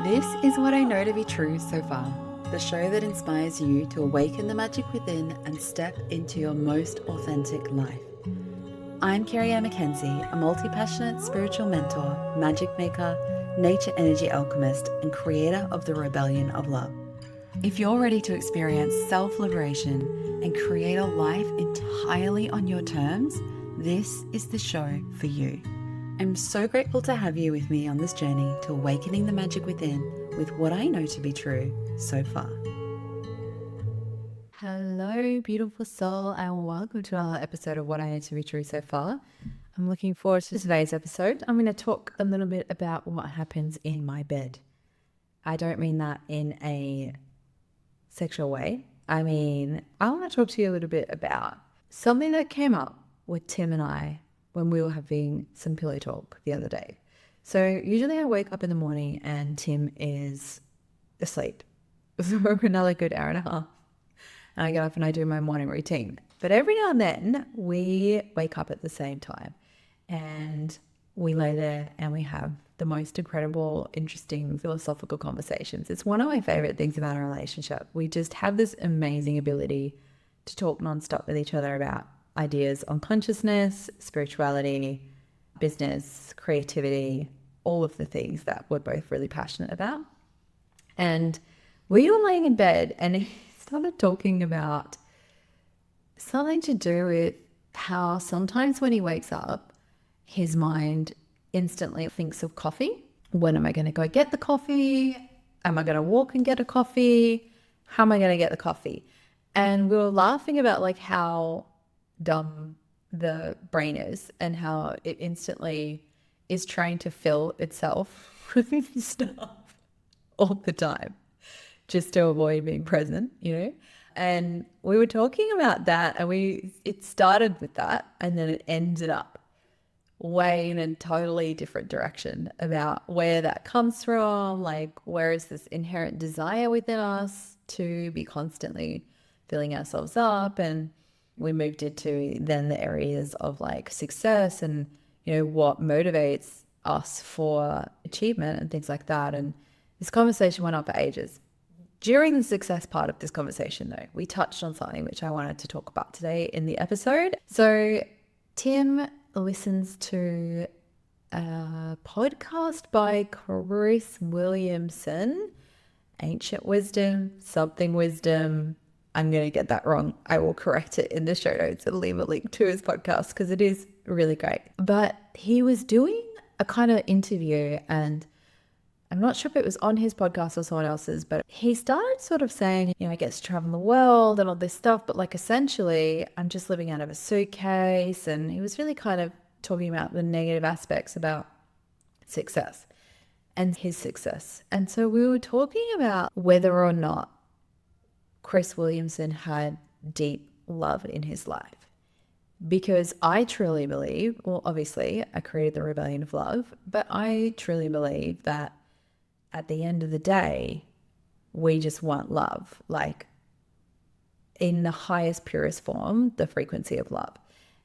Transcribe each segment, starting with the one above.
This is what I know to be true so far, the show that inspires you to awaken the magic within and step into your most authentic life. I'm Kerry-Ann McKenzie, a multi-passionate spiritual mentor, magic maker, nature energy alchemist, and creator of the Rebellion of Love. If you're ready to experience self-liberation and create a life entirely on your terms, this is the show for you. I'm so grateful to have you with me on this journey to awakening the magic within with what I know to be true so far. Hello, beautiful soul, and welcome to another episode of What I Know to Be True So Far. I'm looking forward to today's episode. I'm going to talk a little bit about what happens in my bed. I don't mean that in a sexual way. I want to talk to you a little bit about something that came up with Tim and I when we were having some pillow talk the other day. So usually I wake up in the morning and Tim is asleep for another good hour and a half. And I get up and I do my morning routine. But every now and then we wake up at the same time and we lay there and we have the most incredible, interesting philosophical conversations. It's one of my favorite things about our relationship. We just have this amazing ability to talk nonstop with each other about ideas on consciousness, spirituality, business, creativity, all of the things that we're both really passionate about. And we were laying in bed and he started talking about something to do with how sometimes when he wakes up, his mind instantly thinks of coffee. When am I going to go get the coffee? Am I going to walk and get a coffee? How am I going to get the coffee? And we were laughing about like how dumb the brain is and how it instantly is trying to fill itself with stuff all the time just to avoid being present, And we were talking about that and it started with that and then it ended up way in a totally different direction about where that comes from, like where is this inherent desire within us to be constantly filling ourselves up. And we moved into then the areas of like success and, what motivates us for achievement and things like that. And this conversation went on for ages. During the success part of this conversation, though, we touched on something which I wanted to talk about today in the episode. So Tim listens to a podcast by Chris Williamson, Ancient Wisdom, Something Wisdom. I'm going to get that wrong. I will correct it in the show notes and leave a link to his podcast because it is really great. But he was doing a kind of interview and I'm not sure if it was on his podcast or someone else's, but he started sort of saying, I get to travel the world and all this stuff, but like essentially I'm just living out of a suitcase. And he was really kind of talking about the negative aspects about success and his success. And so we were talking about whether or not Chris Williamson had deep love in his life. Because I truly believe, well, obviously I created the Rebellion of Love, but I truly believe that at the end of the day, we just want love, like in the highest, purest form, the frequency of love.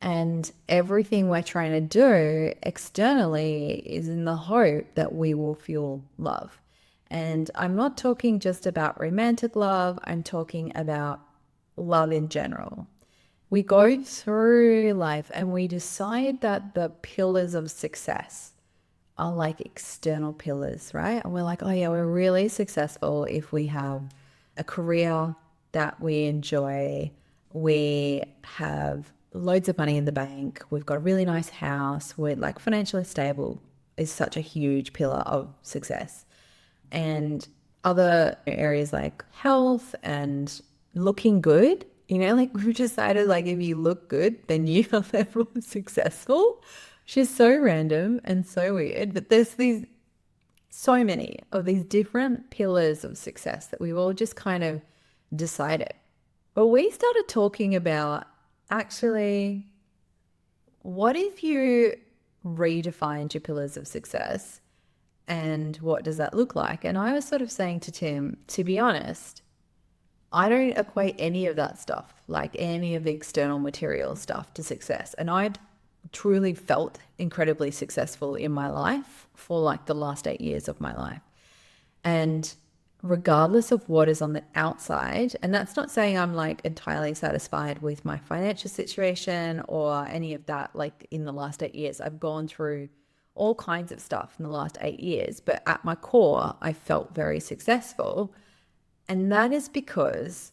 And everything we're trying to do externally is in the hope that we will feel love. And I'm not talking just about romantic love, I'm talking about love in general. We go through life and we decide that the pillars of success are like external pillars, right? And we're like, oh yeah, we're really successful if we have a career that we enjoy, we have loads of money in the bank, we've got a really nice house, we're like financially stable is such a huge pillar of success. And other areas like health and looking good, like we've decided like if you look good, then you are therefore successful. Which is so random and so weird, but there's so many of these different pillars of success that we've all just kind of decided. But we started talking about actually, what if you redefined your pillars of success and what does that look like? And I was sort of saying to Tim, to be honest, I don't equate any of that stuff, like any of the external material stuff, to success. And I'd truly felt incredibly successful in my life for like the last 8 years of my life. And regardless of what is on the outside, and that's not saying I'm like entirely satisfied with my financial situation or any of that, like in the last 8 years, I've gone through all kinds of stuff in the last 8 years, but at my core, I felt very successful. And that is because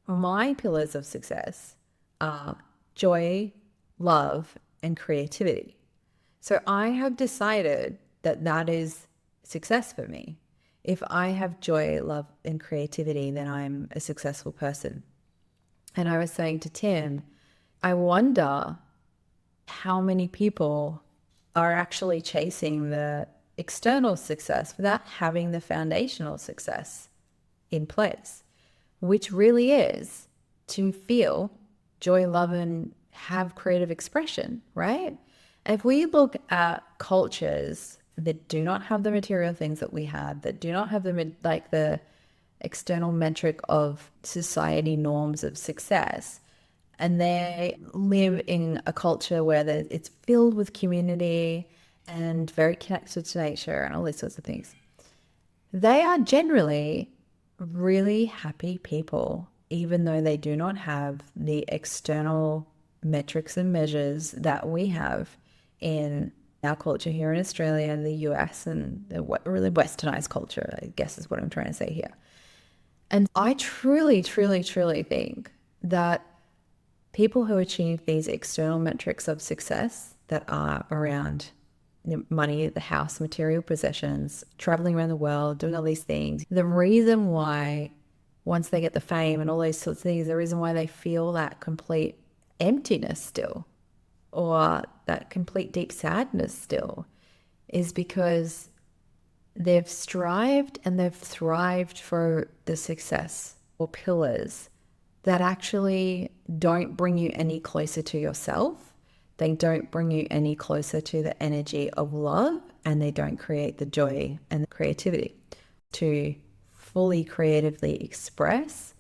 my pillars of success are joy, love, and creativity. So I have decided that that is success for me. If I have joy, love, and creativity, then I'm a successful person. And I was saying to Tim, I wonder how many people are actually chasing the external success without having the foundational success in place, which really is to feel joy, love, and have creative expression, right? And if we look at cultures that do not have the material things that we have, that do not have the external metric of society norms of success, and they live in a culture where it's filled with community and very connected to nature and all these sorts of things, they are generally really happy people, even though they do not have the external metrics and measures that we have in our culture here in Australia and the US and the really westernized culture, I guess is what I'm trying to say here. And I truly, truly, truly think that people who achieve these external metrics of success that are around money, the house, material possessions, traveling around the world, doing all these things, the reason why once they get the fame and all those sorts of things, the reason why they feel that complete emptiness still or that complete deep sadness still is because they've strived and they've thrived for the success or pillars that actually don't bring you any closer to yourself. They don't bring you any closer to the energy of love, and they don't create the joy and the creativity to fully creatively express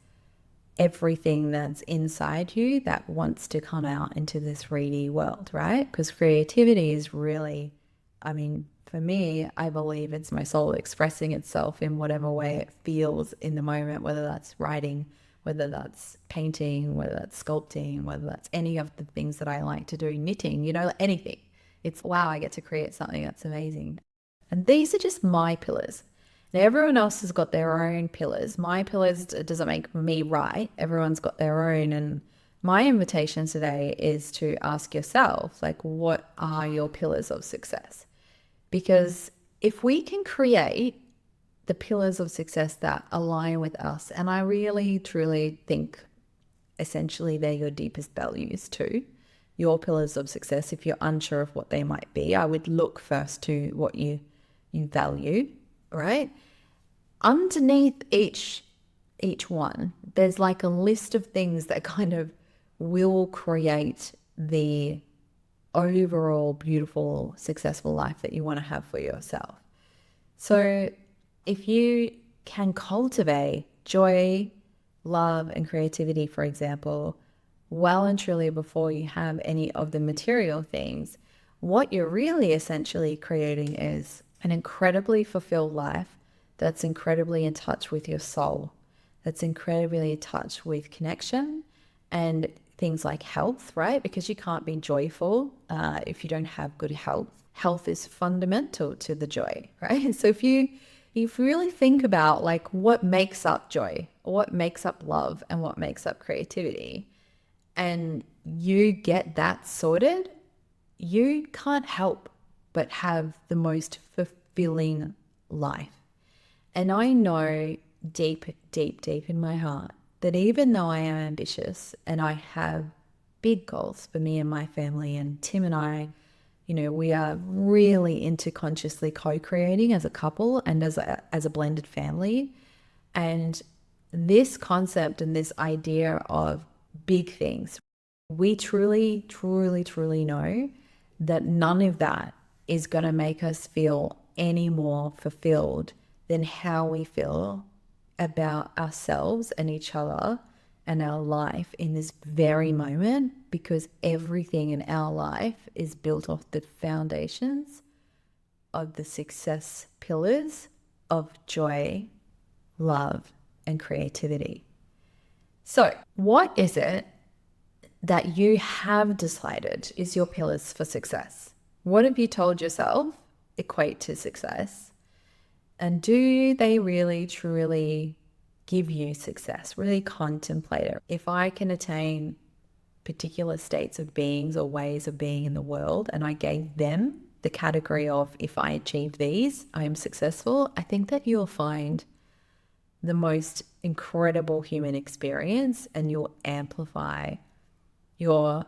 everything that's inside you that wants to come out into this 3D world, right? Because creativity is really, I mean, for me, I believe it's my soul expressing itself in whatever way it feels in the moment, whether that's writing, whether that's painting, whether that's sculpting, whether that's any of the things that I like to do, knitting, anything. It's, wow, I get to create something that's amazing. And these are just my pillars. Now, everyone else has got their own pillars. My pillars doesn't make me right. Everyone's got their own. And my invitation today is to ask yourself, like, what are your pillars of success? Because if we can create the pillars of success that align with us, and I really, truly think essentially they're your deepest values too, your pillars of success. If you're unsure of what they might be, I would look first to what you value, right? Underneath each one, there's like a list of things that kind of will create the overall beautiful, successful life that you want to have for yourself. So if you can cultivate joy, love, and creativity, for example, well and truly before you have any of the material things, what you're really essentially creating is an incredibly fulfilled life that's incredibly in touch with your soul, that's incredibly in touch with connection and things like health, right? Because you can't be joyful if you don't have good health. Health is fundamental to the joy, right? So if you really think about like what makes up joy, what makes up love, and what makes up creativity, and you get that sorted, you can't help but have the most fulfilling life. And I know deep, deep, deep in my heart that even though I am ambitious and I have big goals for me and my family, and Tim and I, we are really into consciously co-creating as a couple and as a blended family. And this concept and this idea of big things, we truly, truly, truly know that none of that is going to make us feel any more fulfilled than how we feel about ourselves and each other and our life in this very moment, because everything in our life is built off the foundations of the success pillars of joy, love, and creativity. So, what is it that you have decided is your pillars for success? What have you told yourself equate to success? And do they really, truly give you success? Really contemplate it. If I can attain particular states of beings or ways of being in the world, and I gave them the category of, if I achieve these, I am successful, I think that you'll find the most incredible human experience, and you'll amplify your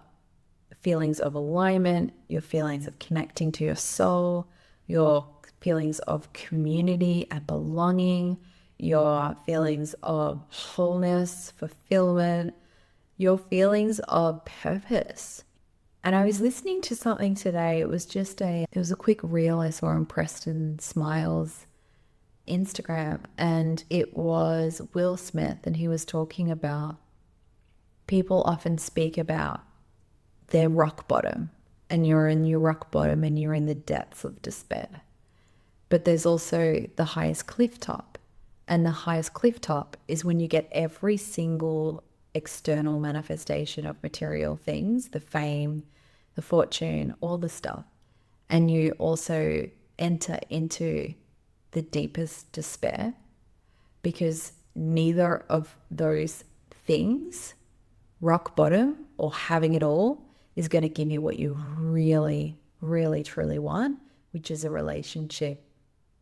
feelings of alignment, your feelings of connecting to your soul, your feelings of community and belonging, your feelings of wholeness, fulfillment, your feelings of purpose. And I was listening to something today. It was a quick reel I saw on Preston Smiles Instagram, and it was Will Smith, and he was talking about people often speak about their rock bottom, and you're in your rock bottom and you're in the depths of despair. But there's also the highest cliff top, and the highest cliff top is when you get every single external manifestation of material things, the fame, the fortune, all the stuff, and you also enter into the deepest despair, because neither of those things, rock bottom or having it all, is going to give you what you really, really, truly want, which is a relationship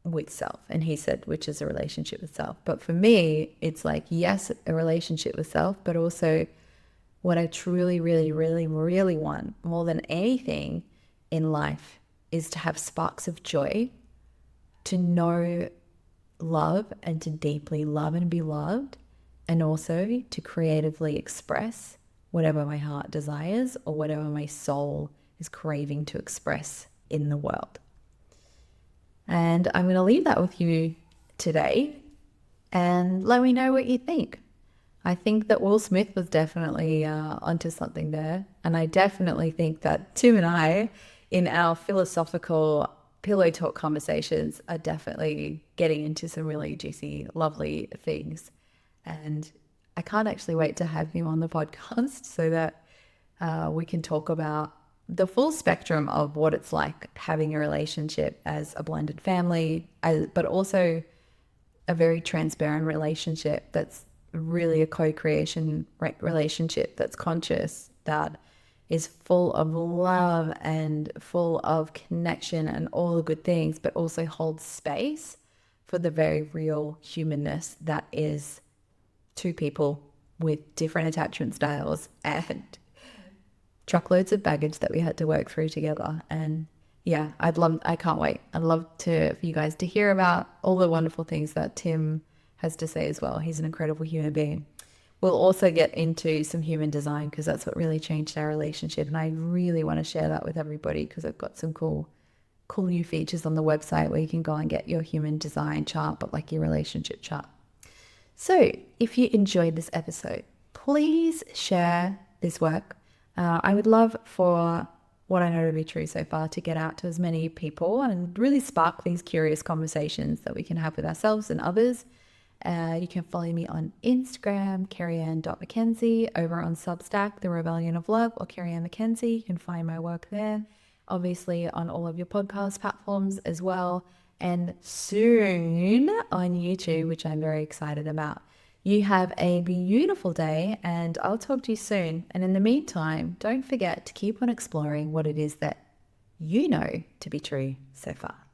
with self. And he said, which is a relationship with self. But for me, it's like, yes, a relationship with self, but also what I truly, really, really, really want more than anything in life is to have sparks of joy, to know love and to deeply love and be loved, and also to creatively express whatever my heart desires or whatever my soul is craving to express in the world. And I'm going to leave that with you today, and let me know what you think. I think that Will Smith was definitely onto something there. And I definitely think that Tim and I, in our philosophical pillow talk conversations, are definitely getting into some really juicy, lovely things. And I can't actually wait to have him on the podcast so that we can talk about the full spectrum of what it's like having a relationship as a blended family, but also a very transparent relationship that's really a co-creation relationship that's conscious, that is full of love and full of connection and all the good things, but also holds space for the very real humanness that is two people with different attachment styles and truckloads of baggage that we had to work through together. And yeah, I can't wait. I'd love for you guys to hear about all the wonderful things that Tim has to say as well. He's an incredible human being. We'll also get into some human design, because that's what really changed our relationship. And I really want to share that with everybody, because I've got some cool new features on the website where you can go and get your human design chart, but like your relationship chart. So if you enjoyed this episode, please share this work. I would love for what I know to be true so far to get out to as many people and really spark these curious conversations that we can have with ourselves and others. You can follow me on Instagram, kerryanne.mckenzie, over on Substack, The Rebellion of Love, or Kerry Ann McKenzie. You can find my work there, obviously on all of your podcast platforms as well, and soon on YouTube, which I'm very excited about. You have a beautiful day, and I'll talk to you soon. And in the meantime, don't forget to keep on exploring what it is that you know to be true so far.